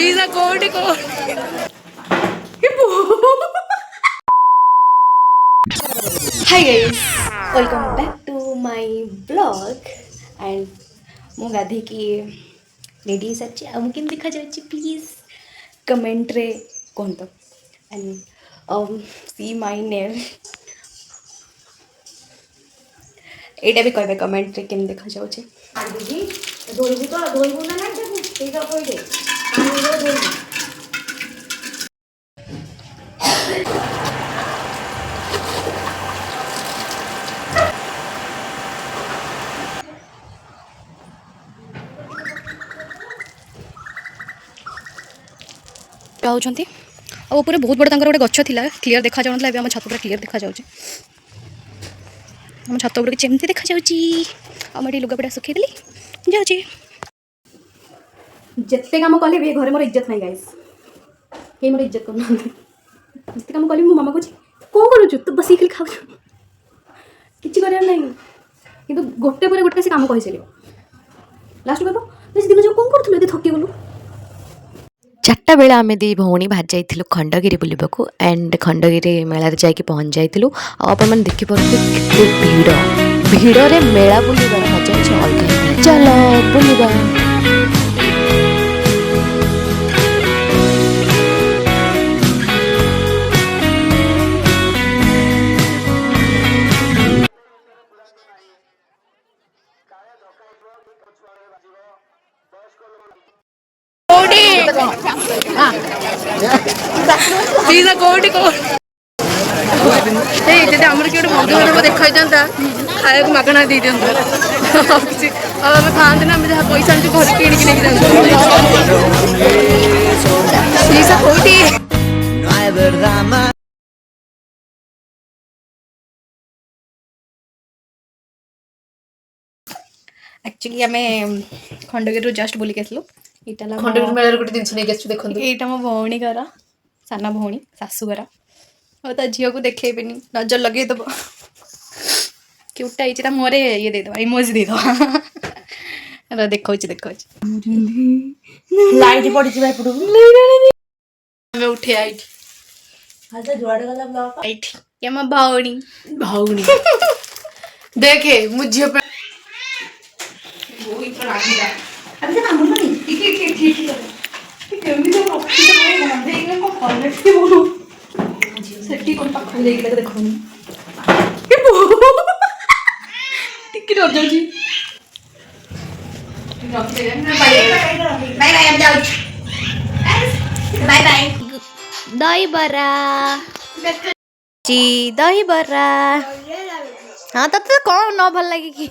ପିଇସା କୋଉଠି hi guys welcome back to my blog and मु गाधे की रेडी सच्ची आ केम देखा जाउची प्लीज कमेंट रे कहतो एंड सी माय नेल एटा भी कहबे कमेंट रे केम देखा जाउची आ दीदी धोइबु तो धोइबु ना ना तेजा कहि दे पानी रो धोइबु चाहते ऊपर बहुत बड़ा गोटे गछ था क्लीयर देखा जाऊन आम छत पूरा क्लीयर देखा जाऊँ आम छत उपर चमती देखा जाऊँगी लुगापटा सुखीदेली जाऊँगी जिते कम कले भी घरे मोर इज्जत नहीं गाइस कहीं मोर इज्जत करना जिते कम कली मो मामा कौन करुचु तू बस खाली खाऊ कि कि गोटे पर गोटे से कम कही सारे लास्ट कह दिन जो कौन करूँ ये थकी गलु चार्टा बेला आम दी भौणी बाहर जाइलु खंडगिरी बुलवाक एंड खंडगिरी मेला जाकि पहुँच जाइलु आप देखिपे भिड़ भिड़े मेला बुलवार मजा अच्छे अलग चलो बुलवा पिज़्ज़ा कोठी जब आम किए बंधुबांधव देखा खाया मगना दे दिखाते ना जहाँ पैसा आनी घर किणिक पिज़्ज़ा कोठी एक्चुअली आम खंडगिरी जस्ट बुलिक आसलु खंडगिरी मेला गोटे जिन नहीं देखो यहाँ मो भौणी घर साना भौणी शाशुघर और ता झील को देखेबेनी नजर लगे दब क्यूटा ही मुहर ये देद इमोजी देद देखा देखा लाइट पड़ी उठे आइट ये मो भौणी भौणी देखे मुझे पे दही बरा जी दही बरा हाँ तो कौन न भल लगे कि